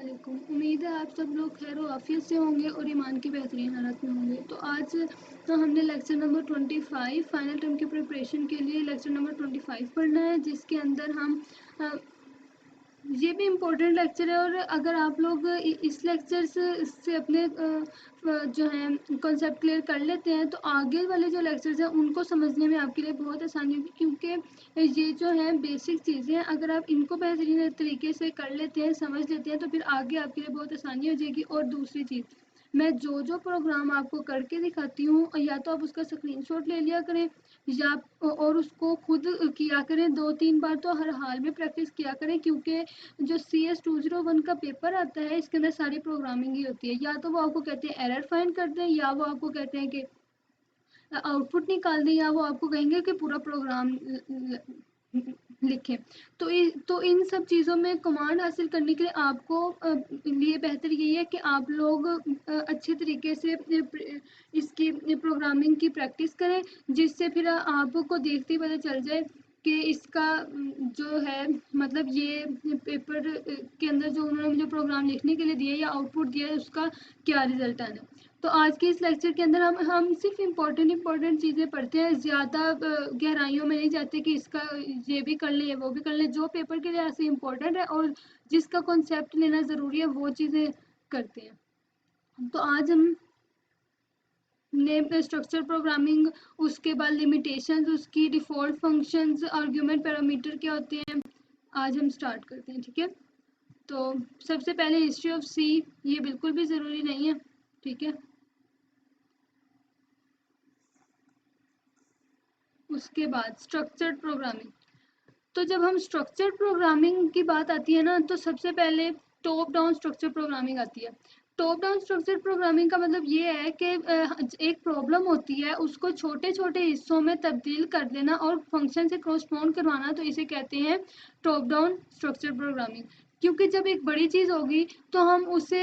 वालेकुम। उम्मीद है आप सब लोग खैर आफियत से होंगे और ईमान की बेहतरीन हालत में होंगे। तो आज तो हमने लेक्चर नंबर 25 फाइनल टर्म की प्रिपरेशन के लिए लेक्चर नंबर 25 पढ़ना है, जिसके अंदर हम ये भी इम्पोर्टेंट लेक्चर है। और अगर आप लोग इस लेक्चर से अपने जो है कॉन्सेप्ट क्लियर कर लेते हैं तो आगे वाले जो लेक्चर्स हैं उनको समझने में आपके लिए बहुत आसानी होगी, क्योंकि ये जो है बेसिक चीज़ें हैं, अगर आप इनको बेहतरीन तरीके से कर लेते हैं, समझ लेते हैं, तो फिर आगे आपके लिए बहुत आसानी हो जाएगी। और दूसरी चीज़, मैं जो प्रोग्राम आपको करके दिखाती हूँ, या तो आप उसका स्क्रीनशॉट ले लिया करें या और उसको खुद किया करें 2-3 बार, तो हर हाल में प्रैक्टिस किया करें, क्योंकि जो CS 201 का पेपर आता है इसके अंदर सारी प्रोग्रामिंग ही होती है। या तो वो आपको कहते हैं एरर फाइंड कर दें, या वो आपको कहते हैं कि आउटपुट निकाल दें, या वो आपको कहेंगे कि पूरा प्रोग्राम लिखें। तो इन सब चीज़ों में कमांड हासिल करने के लिए आपको लिए बेहतर यही है कि आप लोग अच्छे तरीके से इसकी प्रोग्रामिंग की प्रैक्टिस करें, जिससे फिर आपको देखते ही पता चल जाए कि इसका जो है मतलब ये पेपर के अंदर जो उन्होंने मुझे प्रोग्राम लिखने के लिए दिया या आउटपुट दिया है उसका क्या रिजल्ट आना है। तो आज के इस लेक्चर के अंदर हम सिर्फ इम्पोर्टेंट चीज़ें पढ़ते हैं, ज़्यादा गहराइयों में नहीं जाते कि इसका ये भी कर लें वो भी कर लें। जो पेपर के लिए ऐसे इम्पोर्टेंट है और जिसका कॉन्सेप्ट लेना ज़रूरी है वो चीज़ें करते हैं। तो आज हम नेम स्ट्रक्चर प्रोग्रामिंग, उसके बाद लिमिटेशंस, उसकी डिफ़ॉल्ट फंक्शंस, आर्गुमेंट पैरामीटर क्या होते हैं, आज हम स्टार्ट करते हैं। ठीक है, तो सबसे पहले हिस्ट्री ऑफ सी, ये बिल्कुल भी ज़रूरी नहीं है। ठीक है, उसके बाद स्ट्रक्चर्ड प्रोग्रामिंग। तो जब हम स्ट्रक्चर्ड प्रोग्रामिंग की बात आती है ना, तो सबसे पहले टॉप डाउन स्ट्रक्चर प्रोग्रामिंग आती है। टॉप डाउन स्ट्रक्चर प्रोग्रामिंग का मतलब ये है कि एक प्रॉब्लम होती है, उसको छोटे छोटे हिस्सों में तब्दील कर देना और फंक्शन से क्रॉसपॉन्ड करवाना, तो इसे कहते हैं टॉप डाउन स्ट्रक्चर प्रोग्रामिंग। क्योंकि जब एक बड़ी चीज़ होगी तो हम उसे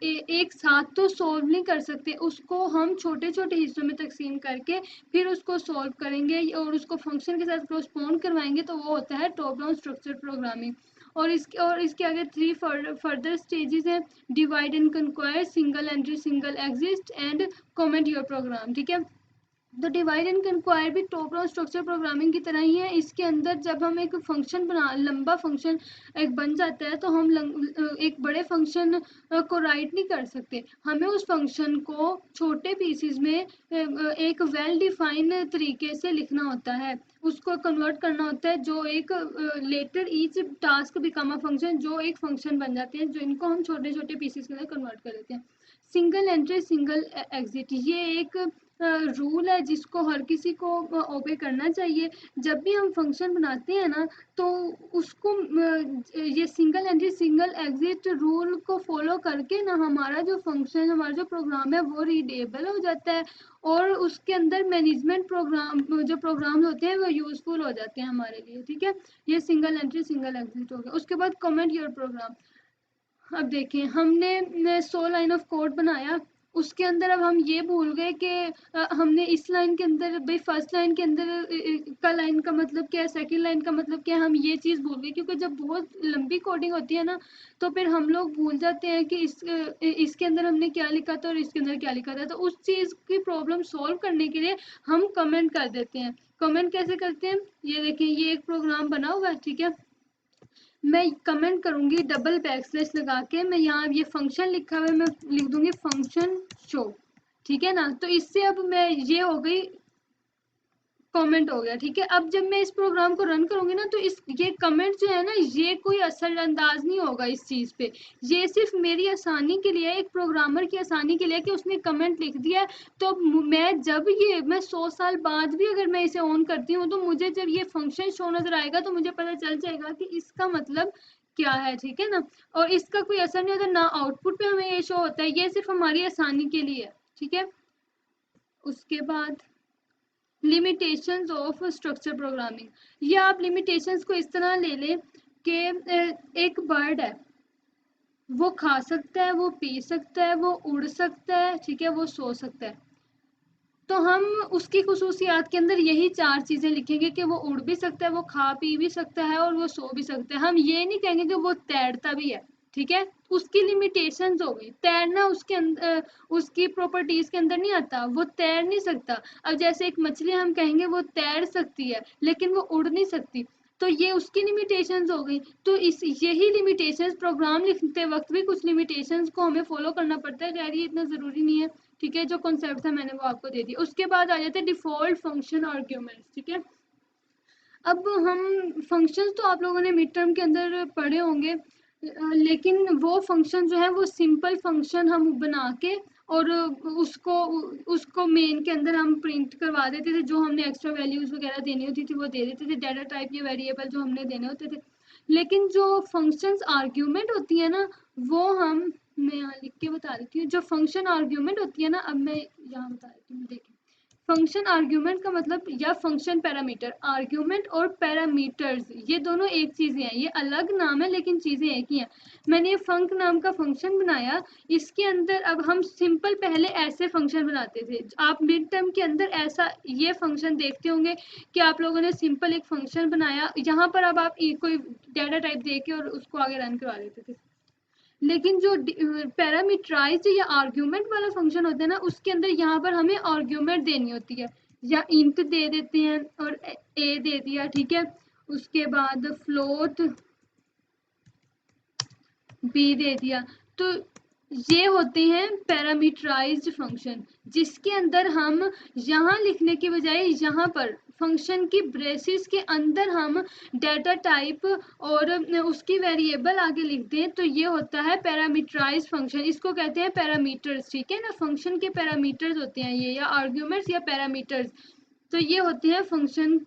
एक साथ तो सॉल्व नहीं कर सकते, उसको हम छोटे छोटे हिस्सों में तकसीम करके फिर उसको सॉल्व करेंगे और उसको फंक्शन के साथ क्रॉसपॉन्ड करवाएंगे, तो वो होता है टॉप डाउन स्ट्रक्चर प्रोग्रामिंग। और इसके आगे 3 फर्दर स्टेजेस हैं: divide and conquer, single entry single exist and comment your program. ठीक है, तो डिवाइड एंड कंक्वायर भी टॉप डाउन स्ट्रक्चर प्रोग्रामिंग की तरह ही है। इसके अंदर जब हम एक फंक्शन लंबा फंक्शन एक बन जाता है, तो हम एक बड़े फंक्शन को राइट नहीं कर सकते, हमें उस फंक्शन को छोटे पीसीज में एक वेल डिफाइन तरीके से लिखना होता है, उसको कन्वर्ट करना होता है, जो एक later each task become a function, जो एक फंक्शन बन जाते हैं, जो इनको हम छोटे छोटे पीसीज के अंदर कन्वर्ट कर देते हैं। सिंगल एंट्री सिंगल एग्जिट, ये एक रूल है जिसको हर किसी को ओबे करना चाहिए। जब भी हम फंक्शन बनाते हैं ना, तो उसको ये single entry single exit rule को फॉलो करके ना हमारा जो फंक्शन, हमारा जो प्रोग्राम है वो रीडेबल हो जाता है, और उसके अंदर मैनेजमेंट जो प्रोग्राम होते हैं वो यूजफुल हो जाते हैं हमारे लिए। ठीक है, ये सिंगल एंट्री सिंगल एग्जिट हो गया। उसके बाद कमेंट योर प्रोग्राम। अब देखें, हमने 100 लाइन ऑफ कोड बनाया, उसके अंदर अब हम ये भूल गए कि हमने इस लाइन के अंदर भाई फर्स्ट लाइन के अंदर का लाइन का मतलब क्या है, सेकंड लाइन का मतलब क्या है, हम ये चीज़ भूल गए। क्योंकि जब बहुत लंबी कोडिंग होती है ना, तो फिर हम लोग भूल जाते हैं कि इसके अंदर हमने क्या लिखा था और इसके अंदर क्या लिखा था। तो उस चीज़ की प्रॉब्लम सॉल्व करने के लिए हम कमेंट कर देते हैं। कमेंट कैसे करते हैं, ये देखें, ये एक प्रोग्राम बना हुआ है। ठीक है, मैं कमेंट करूंगी डबल बैकस्लैश लगा के, मैं यहाँ ये फंक्शन लिखा हुआ है, मैं लिख दूंगी फंक्शन शो। ठीक है ना, तो इससे अब मैं ये हो गई कमेंट हो गया। ठीक है, अब जब मैं इस प्रोग्राम को रन करूंगी ना, तो ये कमेंट जो है ना, ये कोई असरअंदाज नहीं होगा इस चीज़ पे। ये सिर्फ मेरी आसानी के लिए, एक प्रोग्रामर की आसानी के लिए कि उसने कमेंट लिख दिया है। तो मैं 100 साल बाद भी अगर मैं इसे ऑन करती हूँ, तो मुझे जब ये फंक्शन शो नजर आएगा तो मुझे पता चल जाएगा कि इसका मतलब क्या है। ठीक है ना, और इसका कोई असर नहीं होता ना, आउटपुट पे हमें ये शो होता है, ये सिर्फ हमारी आसानी के लिए है। ठीक है, उसके बाद लिमिटेशंस ऑफ स्ट्रक्चर प्रोग्रामिंग। या आप लिमिटेशंस को इस तरह ले लें कि एक बर्ड है, वो खा सकता है, वो पी सकता है, वो उड़ सकता है, ठीक है, वो सो सकता है। तो हम उसकी खुसूसियात के अंदर यही 4 चीज़ें लिखेंगे कि वो उड़ भी सकता है, वो खा पी भी सकता है और वो सो भी सकता है। हम ये नहीं कहेंगे कि वो तैरता भी है। ठीक है, उसकी लिमिटेशंस हो गई। तैरना उसके अंदर, उसकी प्रॉपर्टीज के अंदर नहीं आता, वो तैर नहीं सकता। अब जैसे एक मछली हम कहेंगे वो तैर सकती है लेकिन वो उड़ नहीं सकती, तो ये उसकी लिमिटेशंस हो गई। तो इस यही लिमिटेशंस प्रोग्राम लिखते वक्त भी कुछ लिमिटेशंस को हमें फॉलो करना पड़ता है। खैर ये इतना ज़रूरी नहीं है, ठीक है, जो कॉन्सेप्ट था मैंने वो आपको दे दिया। उसके बाद आ जाते हैं डिफ़ॉल्ट फंक्शन आर्ग्यूमेंट्स, ठीक है। अब हम फंक्शंस तो आप लोगों ने मिड टर्म के अंदर पढ़े होंगे, लेकिन वो फंक्शन जो है वो सिंपल फंक्शन हम बना के और उसको उसको मेन के अंदर हम प्रिंट करवा देते थे। जो हमने एक्स्ट्रा वैल्यूज वगैरह देनी होती थी वो दे देते थे, डाटा टाइप या वेरिएबल जो हमने देने होते थे। लेकिन जो फंक्शंस आर्ग्यूमेंट होती है ना, वो मैं यहाँ लिख के बता देती हूँ। जो फंक्शन आर्ग्यूमेंट होती है ना, अब मैं यहाँ बता देती हूँ, देखिए फंक्शन आर्ग्यूमेंट का मतलब, या फंक्शन पैरामीटर, आर्ग्यूमेंट और पैरामीटर्स ये दोनों एक चीज़ें हैं, ये अलग नाम है लेकिन चीज़ें एक ही हैं। मैंने ये फंक नाम का फंक्शन बनाया, इसके अंदर अब हम सिंपल पहले ऐसे फंक्शन बनाते थे। आप मिड टर्म के अंदर ऐसा ये फंक्शन देखते होंगे कि आप लोगों ने सिंपल एक फंक्शन बनाया, यहाँ पर अब आप कोई डाटा टाइप दे के और उसको आगे रन करवा देते थे। लेकिन जो पैरामीटराइज्ड या आर्ग्यूमेंट वाला फंक्शन होता है ना, उसके अंदर यहाँ पर हमें आर्ग्यूमेंट देनी होती है, या इंट दे देते हैं और ए दे दिया, ठीक है। उसके बाद फ्लोट बी दे दिया। तो ये होते हैं पैरामीटराइज्ड फंक्शन, जिसके अंदर हम यहाँ लिखने के बजाय यहाँ पर फंक्शन की ब्रेसिस के अंदर हम डाटा टाइप और उसकी वेरिएबल आगे लिखते हैं। तो ये होता है पैरामीटराइज्ड फंक्शन, इसको कहते हैं पैरामीटर्स, ठीक है ना। फंक्शन के पैरामीटर्स होते हैं ये, या आर्ग्यूमेंट्स या पैरामीटर्स, तो ये होते हैं फंक्शन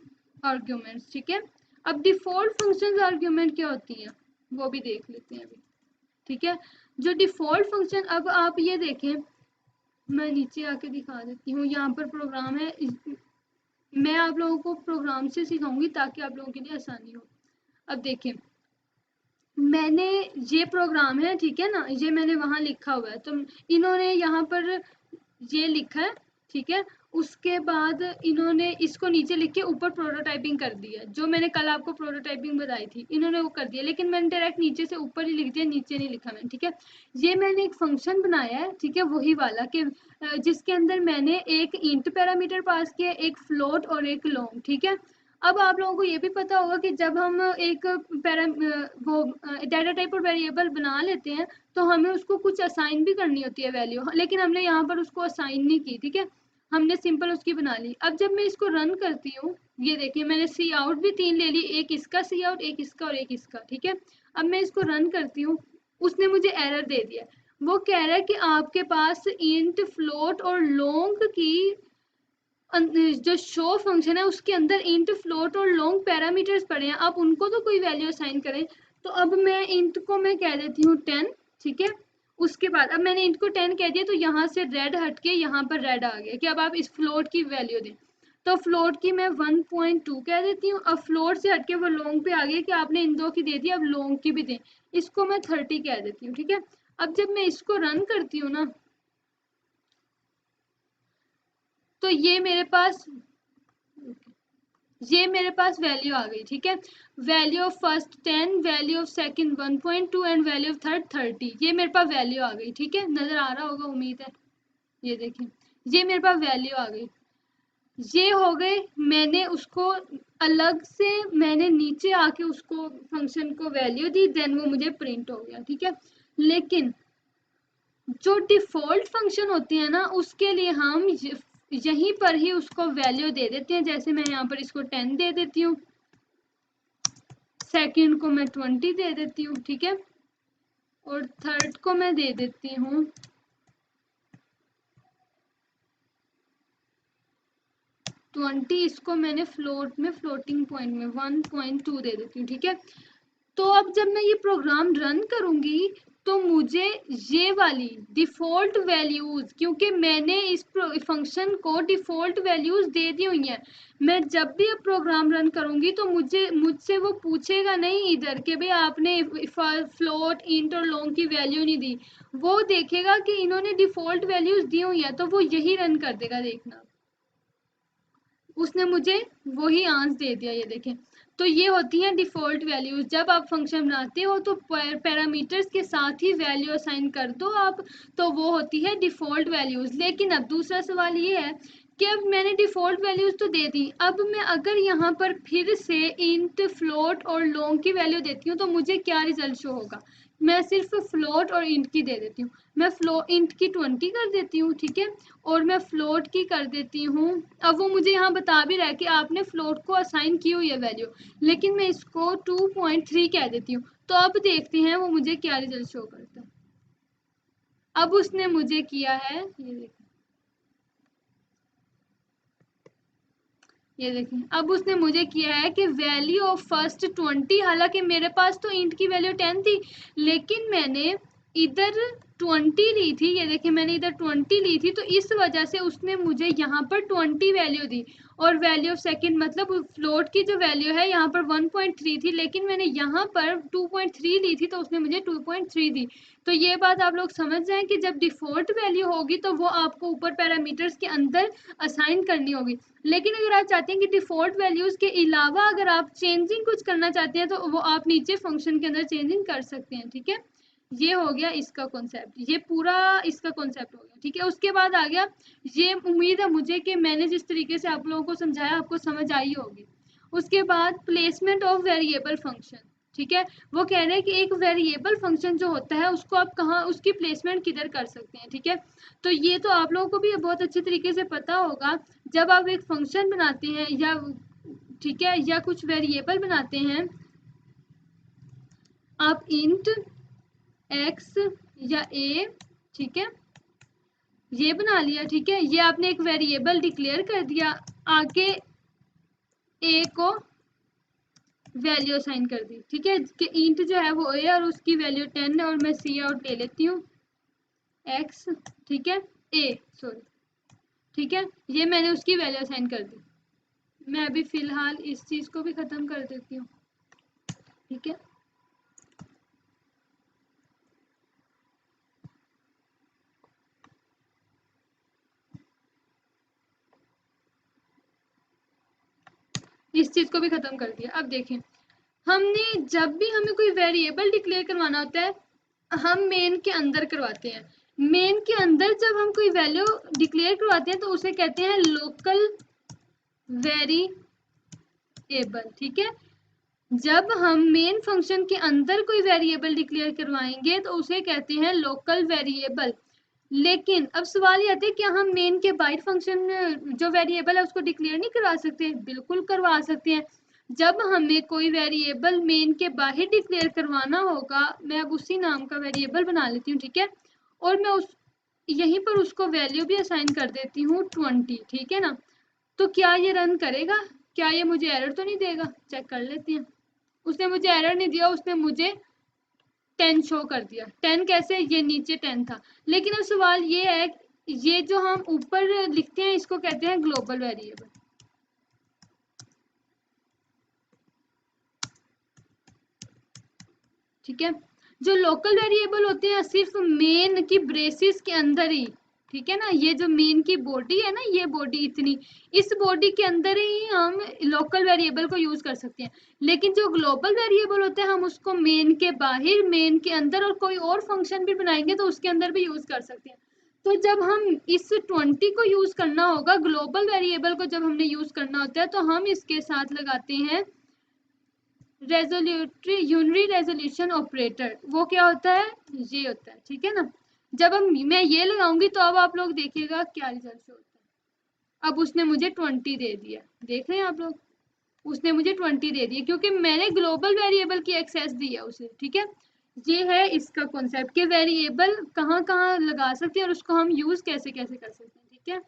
आर्ग्यूमेंट्स, ठीक है। अब डिफॉल्ट फंक्शन आर्ग्यूमेंट क्या होती हैं वो भी देख लेते हैं अभी, ठीक है। जो डिफ़ॉल्ट फंक्शन, अब आप ये देखें, मैं नीचे आके दिखा देती हूँ, यहाँ पर प्रोग्राम है। मैं आप लोगों को प्रोग्राम से सिखाऊंगी ताकि आप लोगों के लिए आसानी हो। अब देखें, मैंने ये प्रोग्राम है, ठीक है ना, ये मैंने वहाँ लिखा हुआ है, तो इन्होंने यहाँ पर ये लिखा है, ठीक है। उसके बाद इन्होंने इसको नीचे लिख के ऊपर प्रोटोटाइपिंग कर दिया, जो मैंने कल आपको प्रोटोटाइपिंग बताई थी, इन्होंने वो कर दिया, लेकिन मैंने डायरेक्ट नीचे से ऊपर ही लिख दिया, नीचे नहीं लिखा मैंने, ठीक है। ये मैंने एक फंक्शन बनाया है, ठीक है, वही वाला कि जिसके अंदर मैंने एक इंट पैरामीटर पास किया, एक फ्लोट और एक लॉन्ग, ठीक है। अब आप लोगों को ये भी पता होगा कि जब हम एक वो डाटा टाइप और वेरिएबल बना लेते हैं तो हमें उसको कुछ असाइन भी करनी होती है वैल्यू, लेकिन हमने यहाँ पर उसको असाइन नहीं की, ठीक है, हमने सिंपल उसकी बना ली। अब जब मैं इसको रन करती हूँ, ये देखिए मैंने सी आउट भी 3 ले ली, एक इसका सी आउट, एक इसका और एक इसका, ठीक है। अब मैं इसको रन करती हूँ, उसने मुझे एरर दे दिया। वो कह रहा है कि आपके पास इंट फ्लोट और लॉन्ग की जो शो फंक्शन है उसके अंदर इंट फ्लोट और लॉन्ग पैरामीटर्स पड़े हैं, आप उनको तो कोई वैल्यू असाइन करें। तो अब मैं इंट को मैं कह देती हूँ 10, ठीक है। उसके बाद अब मैंने इंट को 10 कह दिया, तो यहाँ से रेड हट के यहाँ पर रेड आ गया कि अब आप इस फ्लोट की वैल्यू दें। तो फ्लोट की मैं 1.2 कह देती हूँ। अब फ्लोट से हट के वो लॉन्ग पे आ गया कि आपने इन दो की दे दी, अब लॉन्ग की भी दें, इसको मैं 30 कह देती हूँ, ठीक है। अब जब मैं इसको रन करती हूँ ना, तो ये मेरे पास वैल्यू आ गई, ठीक है। Value of first 10, value of second 1.2 and value of third 30, ये मेरे पास वैल्यू आ गई, ठीक है। नजर आ रहा होगा उम्मीद है, ये देखिए ये मेरे पास वैल्यू आ गई। ये हो गए, मैंने उसको अलग से मैंने नीचे आके उसको फंक्शन को वैल्यू दी, देन वो मुझे प्रिंट हो गया, ठीक है। लेकिन जो डिफ़ॉल्ट फंक्शन होते हैं ना, उसके लिए हम यहीं पर ही उसको वैल्यू दे देते हैं। जैसे मैं यहाँ पर इसको 10 दे देती हूँ, सेकंड को मैं 20 दे देती हूँ, ठीक है, और थर्ड को मैं दे देती हूँ 20। इसको मैंने फ्लोट में, फ्लोटिंग पॉइंट में 1.2 दे देती हूँ, ठीक है। तो अब जब मैं ये प्रोग्राम रन करूंगी तो मुझे ये वाली डिफ़ॉल्ट वैल्यूज़, क्योंकि मैंने इस फंक्शन को डिफ़ॉल्ट वैल्यूज़ दे दी हुई हैं, मैं जब भी अब प्रोग्राम रन करूंगी तो मुझसे वो पूछेगा नहीं इधर कि भाई आपने फ्लोट, इंट और लॉन्ग की वैल्यू नहीं दी। वो देखेगा कि इन्होंने डिफ़ॉल्ट वैल्यूज़ दी हुई हैं, तो वो यही रन कर देगा। देखना, उसने मुझे वही आंसर दे दिया, ये देखें। तो ये होती हैं डिफ़ॉल्ट वैल्यूज़। जब आप फंक्शन बनाते हो तो पैरामीटर्स के साथ ही वैल्यू असाइन कर दो आप, तो वो होती है डिफ़ॉल्ट वैल्यूज़। लेकिन अब दूसरा सवाल ये है कि अब मैंने डिफ़ॉल्ट वैल्यूज़ तो दे दी, अब मैं अगर यहाँ पर फिर से इंट, फ्लोट और लॉन्ग की वैल्यू देती हूँ तो मुझे क्या रिजल्ट शो होगा? मैं सिर्फ फ्लोट और इंट की दे देती हूँ। मैं इंट की 20 कर देती हूँ, ठीक है, और मैं फ्लोट की कर देती हूँ। अब वो मुझे यहाँ बता भी रहा है कि आपने फ्लोट को असाइन की हुई है वैल्यू, लेकिन मैं इसको 2.3 कह देती हूँ। तो अब देखते हैं वो मुझे क्या रिजल्ट शो करता है। अब उसने मुझे किया है, ये देखिए अब उसने मुझे किया है कि वैल्यू ऑफ फर्स्ट 20, हालांकि मेरे पास तो इंट की वैल्यू 10 थी, लेकिन मैंने इधर 20 ली थी। ये देखिए मैंने इधर 20 ली थी, तो इस वजह से उसने मुझे यहाँ पर 20 वैल्यू दी। और वैल्यू ऑफ सेकंड मतलब फ्लोट की जो वैल्यू है यहाँ पर 1.3 थी, लेकिन मैंने यहाँ पर 2.3 ली थी, तो उसने मुझे 2.3 दी। तो ये बात आप लोग समझ जाएं कि जब डिफ़ॉल्ट वैल्यू होगी तो वो आपको ऊपर पैरामीटर्स के अंदर असाइन करनी होगी। लेकिन अगर आप चाहते हैं कि डिफ़ॉल्ट वैल्यूज़ के अलावा अगर आप चेंजिंग कुछ करना चाहते हैं तो वो आप नीचे फंक्शन के अंदर चेंजिंग कर सकते हैं, ठीक है। ये हो गया इसका कॉन्सेप्ट, ये पूरा इसका कॉन्सेप्ट हो गया, ठीक है। उसके बाद आ गया, ये उम्मीद है मुझे कि मैंने जिस तरीके से आप लोगों को समझाया आपको समझ आई होगी। उसके बाद प्लेसमेंट ऑफ वेरिएबल फंक्शन, ठीक है। वो कह रहे हैं कि एक वेरिएबल फंक्शन जो होता है उसको आप कहाँ, उसकी प्लेसमेंट किधर कर सकते हैं, ठीक है। तो ये तो आप लोगों को भी बहुत अच्छे तरीके से पता होगा, जब आप एक फंक्शन बनाते हैं या ठीक है या कुछ वेरिएबल बनाते हैं, आप इंट एक्स या ए, ठीक है, ये बना लिया, ठीक है, ये आपने एक वेरिएबल डिक्लेयर कर दिया, आगे ए को वैल्यू असाइन कर दी, ठीक है, कि इंट जो है वो ए और उसकी वैल्यू 10 है, और मैं सी आउट ले लेती हूँ एक्स, ठीक है, ए सॉरी, ठीक है, ये मैंने उसकी वैल्यू असाइन कर दी। मैं अभी फिलहाल इस चीज़ को भी ख़त्म कर देती हूँ, ठीक है। इस चीज़ को भी ख़त्म कर दिया। अब देखें, हमने जब भी हमें कोई वेरिएबल डिक्लेयर करवाना होता है, हम मेन के अंदर करवाते हैं। मेन के अंदर जब हम कोई वैल्यू डिक्लेयर करवाते हैं तो उसे कहते हैं लोकल वेरिएबल, ठीक है। जब हम मेन फंक्शन के अंदर कोई वेरिएबल डिक्लेयर करवाएंगे तो उसे कहते हैं लोकल वेरिएबल। लेकिन अब सवाल ये आता है, क्या हम मेन के बाहर फंक्शन जो वेरिएबल है उसको डिक्लेयर नहीं करवा सकते? बिल्कुल करवा सकते हैं। जब हमें कोई वेरिएबल मेन के बाहर डिक्लेयर करवाना होगा, मैं अब उसी नाम का वेरिएबल बना लेती हूँ, ठीक है, और मैं उस यहीं पर उसको वैल्यू भी असाइन कर देती हूँ 20, ठीक है ना। तो क्या ये रन करेगा? क्या ये मुझे एरर तो नहीं देगा? चेक कर लेते हैं। उसने मुझे एरर नहीं दिया, उसने मुझे 10 शो कर दिया। 10 कैसे? ये नीचे 10 था। लेकिन अब सवाल ये है, ये जो हम ऊपर लिखते हैं इसको कहते हैं ग्लोबल वेरिएबल, ठीक है। जो लोकल वेरिएबल होते हैं सिर्फ मेन की ब्रेसिस के अंदर ही, ठीक है ना, ये जो मेन की बॉडी है ना, ये बॉडी इतनी, इस बॉडी के अंदर ही हम लोकल वेरिएबल को यूज कर सकते हैं। लेकिन जो ग्लोबल वेरिएबल होते हैं हम उसको मेन के बाहर, मेन के अंदर और कोई और फंक्शन भी बनाएंगे तो उसके अंदर भी यूज कर सकते हैं। तो जब हम इस 20 को यूज करना होगा, ग्लोबल वेरिएबल को जब हमने यूज करना होता है, तो हम इसके साथ लगाते हैं रेजोल्यूटरी यूनरी रेजोल्यूशन ऑपरेटर। वो क्या होता है? ये होता है, ठीक है ना। जब हम मैं ये लगाऊंगी तो अब आप लोग देखिएगा क्या रिजल्ट होता है। अब उसने मुझे 20 दे दिया, देख रहे हैं आप लोग, उसने मुझे 20 दे दिया क्योंकि मैंने ग्लोबल वेरिएबल की एक्सेस दी है उसे, ठीक है। ये है इसका कॉन्सेप्ट कि वेरिएबल कहाँ कहाँ लगा सकते हैं और उसको हम यूज कैसे कैसे कर सकते हैं, ठीक है।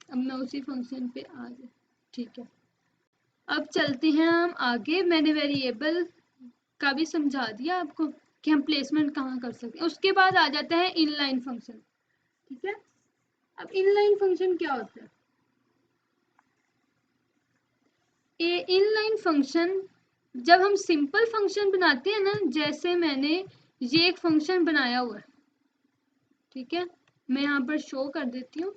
अब मैं उसी फंक्शन पे आ गई, ठीक है। अब चलते हैं हम आगे। मैंने वेरिएबल का भी समझा दिया आपको कि हम प्लेसमेंट कहाँ कर सकते हैं। उसके बाद आ जाता है इनलाइन फंक्शन, ठीक है। अब इनलाइन फंक्शन क्या होता है? ये इनलाइन फंक्शन, जब हम सिंपल फंक्शन बनाते हैं ना, जैसे मैंने ये एक फंक्शन बनाया हुआ है, ठीक है, मैं यहाँ पर शो कर देती हूँ।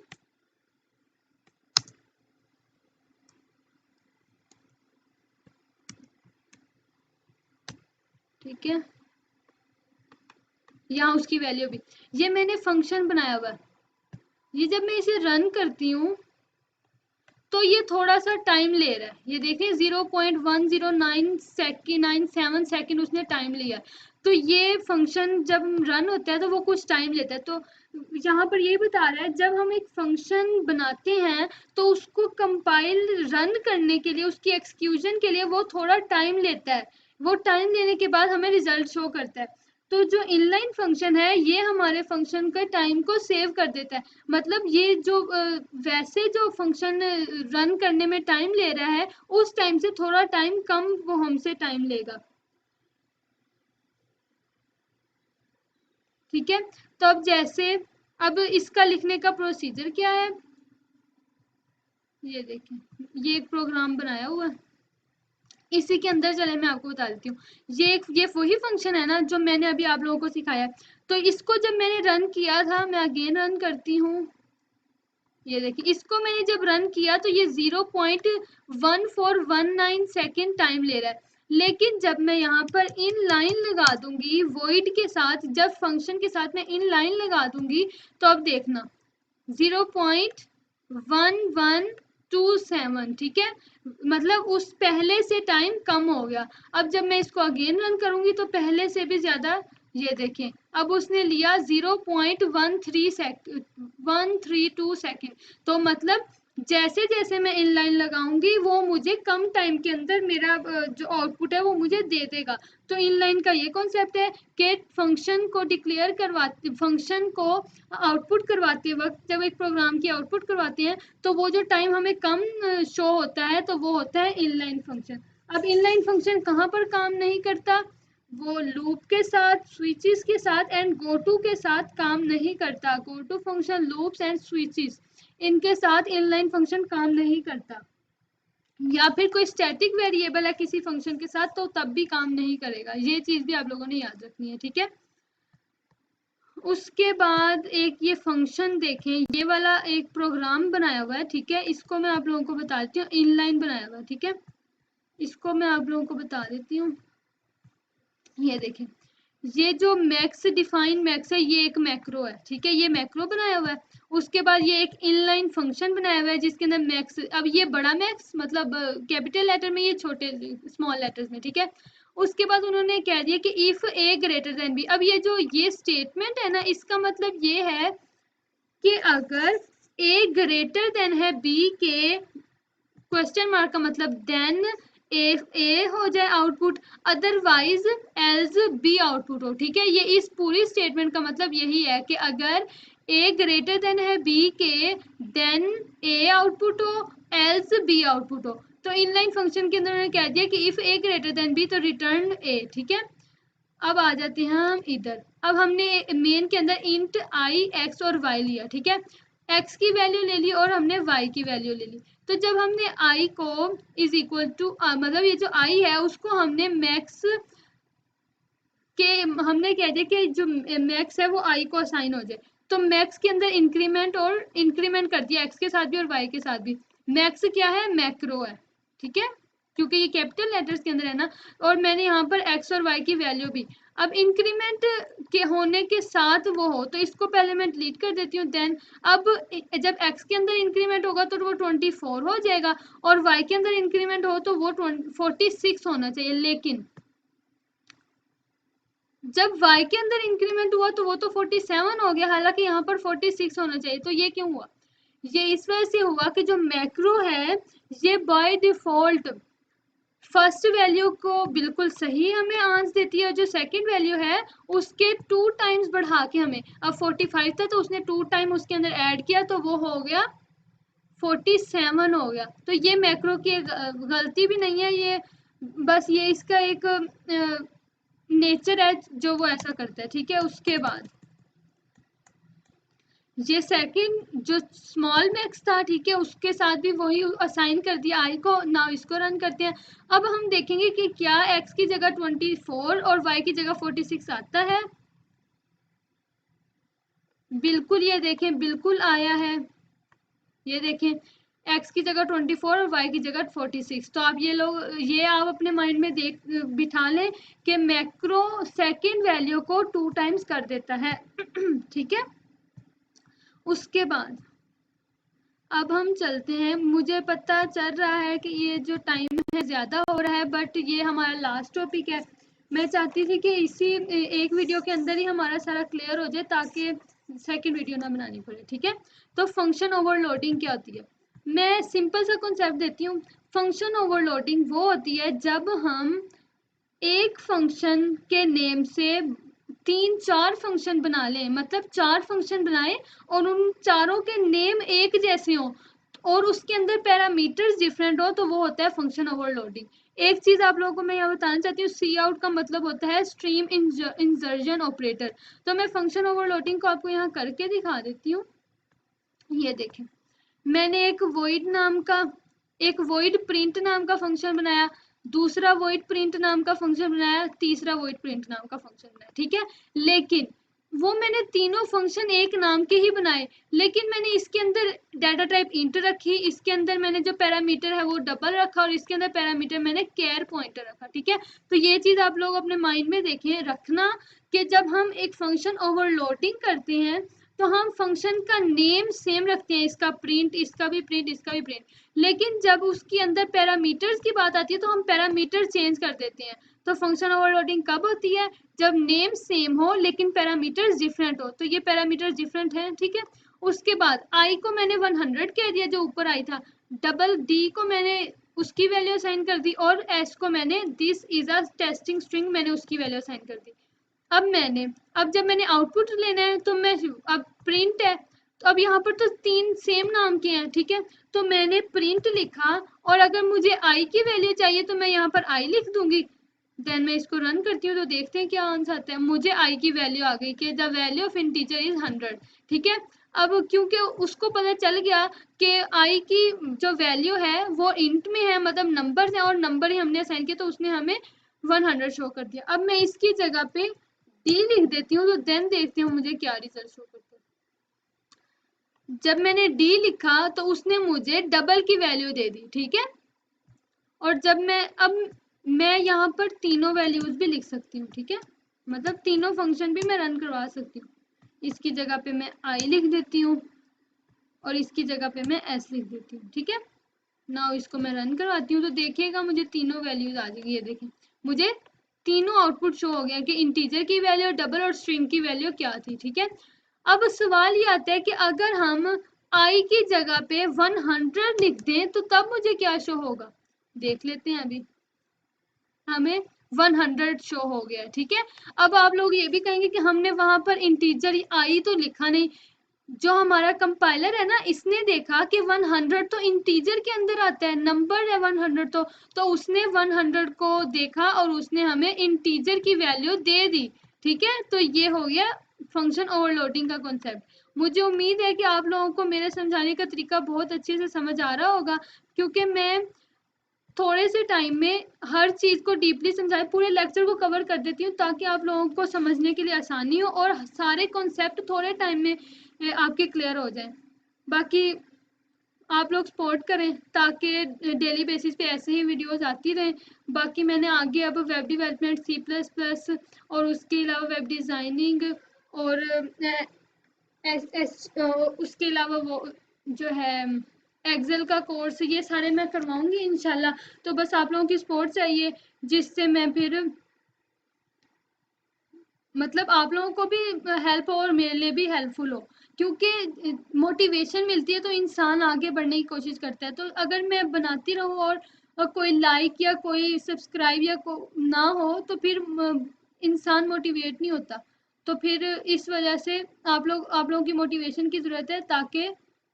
ठीक है, यहाँ उसकी वैल्यू भी। ये मैंने फंक्शन बनाया हुआ है, ये जब मैं इसे रन करती हूँ तो ये थोड़ा सा टाइम ले रहा है। ये देखिए 0.1097 सेकेंड उसने टाइम लिया। तो ये फंक्शन जब रन होता है तो वो कुछ टाइम लेता है। तो यहाँ पर यही बता रहा है, जब हम एक फंक्शन बनाते हैं तो उसको कंपाइल रन करने के लिए, उसकी एक्सक्यूशन के लिए वो थोड़ा टाइम लेता है। वो टाइम लेने के बाद हमें रिजल्ट शो करता है। तो जो इनलाइन फंक्शन है ये हमारे फंक्शन के टाइम को सेव कर देता है। मतलब ये जो वैसे जो फंक्शन रन करने में टाइम ले रहा है उस टाइम से थोड़ा टाइम कम वो हमसे टाइम लेगा। ठीक है, तो अब जैसे अब इसका लिखने का प्रोसीजर क्या है, ये देखें, ये एक प्रोग्राम बनाया हुआ है। इसी के अंदर चले मैं आपको बता देती हूँ। ये वही फंक्शन है ना जो मैंने अभी आप लोगों को सिखाया। तो इसको जब मैंने रन किया था, मैं अगेन रन करती हूँ। ये देखिए, इसको मैंने जब रन किया तो ये 0.1419 सेकेंड टाइम ले रहा है। लेकिन जब मैं यहाँ पर इन लाइन लगा दूंगी वॉइड के साथ, जब फंक्शन के साथ मैं इन लाइन लगा दूंगी तो अब देखना 0.1127, ठीक है, मतलब उस पहले से टाइम कम हो गया। अब जब मैं इसको अगेन रन करूंगी तो पहले से भी ज्यादा, ये देखें, अब उसने लिया 0.132 सेकेंड। तो मतलब जैसे जैसे मैं इनलाइन लगाऊंगी वो मुझे कम टाइम के अंदर मेरा जो आउटपुट है वो मुझे दे देगा। तो इनलाइन का ये कॉन्सेप्ट है कि फंक्शन को डिक्लेयर करवाते, फंक्शन को आउटपुट करवाते वक्त, जब एक प्रोग्राम की आउटपुट करवाते हैं तो वो जो टाइम हमें कम शो होता है तो वो होता है इनलाइन फंक्शन। अब इनलाइन फंक्शन कहाँ पर काम नहीं करता, वो लूप के साथ, स्विचेस के साथ एंड गो टू के साथ काम नहीं करता। Go to function, loops and switches, इनके साथ इनलाइन फंक्शन काम नहीं करता। या फिर कोई स्टैटिक वेरिएबल है किसी फंक्शन के साथ तो तब भी काम नहीं करेगा। ये चीज भी आप लोगों ने याद रखनी है, ठीक है। उसके बाद एक ये फंक्शन देखें, ये वाला एक प्रोग्राम बनाया हुआ है, ठीक है, इसको मैं आप लोगों को बता देती हूँ। इनलाइन बनाया हुआ है, ठीक है, इसको मैं आप लोगों को बता देती हूँ। ये देखें, ये जो मैक्स डिफाइन मैक्स है ये एक मैक्रो है, ठीक है, ये मैक्रो बनाया हुआ है। उसके बाद ये एक इनलाइन फंक्शन बनाया हुआ है जिसके अंदर मैक्स, अब ये बड़ा मैक्स मतलब कैपिटल लेटर में, ये छोटे स्मॉल लेटर्स में, ठीक है। उसके बाद उन्होंने कह दिया कि if A greater than B. अब ये जो ये स्टेटमेंट है ना, इसका मतलब ये है कि अगर ए ग्रेटर देन है बी के, क्वेश्चन मार्क का मतलब देन ए हो जाए output, otherwise else B output हो, ठीक है। ये इस पूरी स्टेटमेंट का मतलब यही है कि अगर ए ग्रेटर देन है बी के देन ए आउटपुट हो, एल्स बी आउटपुट हो। तो इनलाइन फंक्शन के अंदर उन्होंने कह दिया कि if A greater than B तो रिटर्न ए, ठीक है। अब आ जाते हैं हम इधर। अब हमने मेन के अंदर इंट आई, एक्स और वाई लिया, ठीक है, एक्स की वैल्यू ले ली और हमने वाई की वैल्यू ले ली। तो जब हमने आई को इज इक्वल टू, मतलब ये जो आई है उसको हमने मैक्स के, हमने कह दिया कि जो मैक्स है वो आई को असाइन हो जाए। तो मैक्स के अंदर इंक्रीमेंट और इंक्रीमेंट कर दिया, एक्स के साथ भी और वाई के साथ भी। मैक्स क्या है, मैक्रो है, ठीक है, क्योंकि ये कैपिटल लेटर्स के अंदर है ना। और मैंने यहाँ पर एक्स और वाई की वैल्यू भी, अब इंक्रीमेंट के होने के साथ वो हो तो इसको पहले मैं डिलीट कर देती हूँ। देन अब जब एक्स के अंदर इंक्रीमेंट होगा तो वो 24 हो जाएगा और वाई के अंदर इंक्रीमेंट हो तो वो 46 होना चाहिए। लेकिन जब y के अंदर इंक्रीमेंट हुआ तो वो तो 47 हो गया, हालांकि यहाँ पर 46 होना चाहिए। तो ये क्यों हुआ, ये इस वजह से हुआ कि जो मैक्रो है ये बाय डिफॉल्ट फर्स्ट वैल्यू को बिल्कुल सही हमें आंसर देती है, जो सेकंड वैल्यू है उसके 2 टाइम्स बढ़ा के हमें, अब 45 था तो उसने 2 टाइम उसके अंदर ऐड किया तो वो हो गया 47 हो गया। तो ये मैक्रो की गलती भी नहीं है, ये बस ये इसका एक नेचर है जो वो ऐसा करता है, ठीक है। उसके बाद ये सेकंड जो स्मॉल मैक्स था, ठीक है, उसके साथ भी वही असाइन कर दिया आई को। नाउ इसको रन करते हैं। अब हम देखेंगे कि क्या एक्स की जगह 24 और वाई की जगह 46 आता है। बिल्कुल, ये देखें बिल्कुल आया है। ये देखें x की जगह 24 और y की जगह 46। तो आप ये आप अपने माइंड में बिठा लें कि मैक्रो सेकंड वैल्यू को 2 टाइम्स कर देता है। ठीक है, उसके बाद अब हम चलते हैं। मुझे पता चल रहा है कि ये जो टाइम है ज़्यादा हो रहा है, बट ये हमारा लास्ट टॉपिक है। मैं चाहती थी कि इसी एक वीडियो के अंदर ही हमारा सारा क्लियर हो जाए ताकि सेकंड वीडियो ना बनानी पड़े। ठीक है, तो फंक्शन ओवरलोडिंग क्या होती है? मैं सिंपल सा कॉन्सेप्ट देती हूँ। फंक्शन ओवरलोडिंग वो होती है जब हम एक फंक्शन के नेम से 3-4 फंक्शन बना लें, मतलब 4 फंक्शन बनाए और उन चारों के नेम एक जैसे हों और उसके अंदर पैरामीटर्स डिफरेंट हो, तो वो होता है फंक्शन ओवरलोडिंग। एक चीज आप लोगों को मैं यहाँ बताना चाहती हूँ, सी आउट का मतलब होता है स्ट्रीम इंसर्जन ऑपरेटर। तो मैं फंक्शन ओवरलोडिंग को आपको यहाँ करके दिखा देती हूँ। ये देखें, मैंने एक वॉइड प्रिंट नाम का फंक्शन बनाया, दूसरा वॉइड प्रिंट नाम का फंक्शन बनाया, तीसरा वॉइड प्रिंट नाम का फंक्शन बनाया। ठीक है, लेकिन वो मैंने तीनों फंक्शन एक नाम के ही बनाए, लेकिन मैंने इसके अंदर डाटा टाइप इंट रखी, इसके अंदर मैंने जो पैरामीटर है वो डबल रखा और इसके अंदर पैरामीटर मैंने केयर पॉइंटर रखा। ठीक है, तो ये चीज आप लोग अपने माइंड में देखें रखना कि जब हम एक फंक्शन ओवरलोडिंग करते हैं तो हम फंक्शन का नेम सेम रखते हैं, इसका प्रिंट, इसका भी प्रिंट, इसका भी प्रिंट, लेकिन जब उसके अंदर पैरामीटर्स की बात आती है तो हम पैरामीटर चेंज कर देते हैं। तो फंक्शन ओवरलोडिंग कब होती है? जब नेम सेम हो लेकिन पैरामीटर्स डिफरेंट हो। तो ये पैरामीटर्स डिफरेंट हैं। ठीक है, उसके बाद आई को मैंने 100 कह दिया जो ऊपर आई था, डबल डी को मैंने उसकी वैल्यू असाइन कर दी और एस को मैंने this is a testing string मैंने उसकी वैल्यू असाइन कर दी। अब जब मैंने आउटपुट लेना है तो मैं अब प्रिंट है, तो अब यहाँ पर तो 3 सेम नाम के हैं। ठीक है, तो मैंने प्रिंट लिखा और अगर मुझे आई की वैल्यू चाहिए तो मैं यहाँ पर आई लिख दूंगी। देन मैं इसको रन करती हूँ तो देखते हैं क्या आंसर आता है। मुझे आई की वैल्यू आ गई कि the value of integer is 100। ठीक है, अब क्योंकि उसको पता चल गया कि आई की जो वैल्यू है वो इंट में है, मतलब नंबर है और नंबर ही हमने असाइन किया, तो उसने हमें 100 शो कर दिया। अब मैं इसकी जगह पे डी लिख देती हूँ तो देन देखती हूँ मुझे क्या रिजल्ट शो करता है। जब मैंने डी लिखा तो उसने मुझे डबल की वैल्यू दे दी। ठीक है, और जब मैं यहाँ पर तीनों वैल्यूज भी लिख सकती हूँ। ठीक है, मतलब तीनों फंक्शन भी मैं रन करवा सकती हूँ। इसकी जगह पे मैं आई लिख देती हूँ और इसकी जगह पे मैं एस लिख देती हूँ। ठीक है, नाउ इसको मैं रन करवाती हूँ तो देखिएगा मुझे तीनों वैल्यूज आ जाएगी। ये देखें, मुझे तीनों आउटपुट शो हो गया कि इंटीजर की वैल्यू, डबल और स्ट्रिंग की वैल्यू क्या थी। ठीक है, अब सवाल ये आता है कि अगर हम आई की जगह पे 100 लिख दें तो तब मुझे क्या शो होगा, देख लेते हैं। अभी हमें 100 शो हो गया। ठीक है, अब आप लोग ये भी कहेंगे कि हमने वहां पर इंटीजर आई तो लिखा नहीं। जो हमारा कंपाइलर है ना, इसने देखा कि 100 तो इंटीजर के अंदर आता है, नंबर है 100, तो उसने 100 को देखा और उसने हमें इंटीजर की वैल्यू दे दी। ठीक है, तो ये हो गया फंक्शन ओवरलोडिंग का कॉन्सेप्ट। मुझे उम्मीद है कि आप लोगों को मेरे समझाने का तरीका बहुत अच्छे से समझ आ रहा होगा, क्योंकि मैं थोड़े से टाइम में हर चीज़ को डीपली समझाए, पूरे लेक्चर को कवर कर देती हूँ ताकि आप लोगों को समझने के लिए आसानी हो और सारे कॉन्सेप्ट थोड़े टाइम में आपके क्लियर हो जाए। बाकी आप लोग सपोर्ट करें ताकि डेली बेसिस पे ऐसे ही वीडियोस आती रहें। बाकी मैंने आगे अब वेब डेवलपमेंट, C++ और उसके अलावा वेब डिज़ाइनिंग और उसके अलावा वो जो है एक्सेल का कोर्स, ये सारे मैं करवाऊंगी इंशाल्लाह। तो बस आप लोगों की सपोर्ट चाहिए जिससे मैं फिर मतलब आप लोगों को भी हेल्प हो और मेरे लिए भी हेल्पफुल हो, क्योंकि मोटिवेशन मिलती है तो इंसान आगे बढ़ने की कोशिश करता है। तो अगर मैं बनाती रहूँ और कोई लाइक या कोई सब्सक्राइब या ना हो तो फिर इंसान मोटिवेट नहीं होता। तो फिर इस वजह से आप लोगों की मोटिवेशन की ज़रूरत है ताकि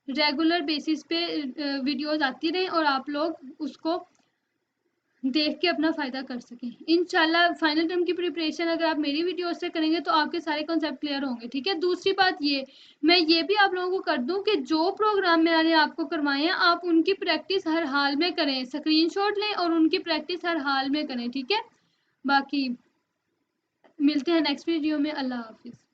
रेगुलर बेसिस पे वीडियोस आती रहें और आप लोग उसको देख के अपना फ़ायदा कर सकें। इंशाल्लाह फाइनल टर्म की प्रिपरेशन अगर आप मेरी वीडियो से करेंगे तो आपके सारे कॉन्सेप्ट क्लियर होंगे। ठीक है, दूसरी बात मैं ये भी आप लोगों को कर दूं कि जो प्रोग्राम मैंने आपको करवाए हैं आप उनकी प्रैक्टिस हर हाल में करें, स्क्रीनशॉट लें और उनकी प्रैक्टिस हर हाल में करें। ठीक है, बाकी मिलते हैं नेक्स्ट वीडियो में। अल्लाह हाफिज़।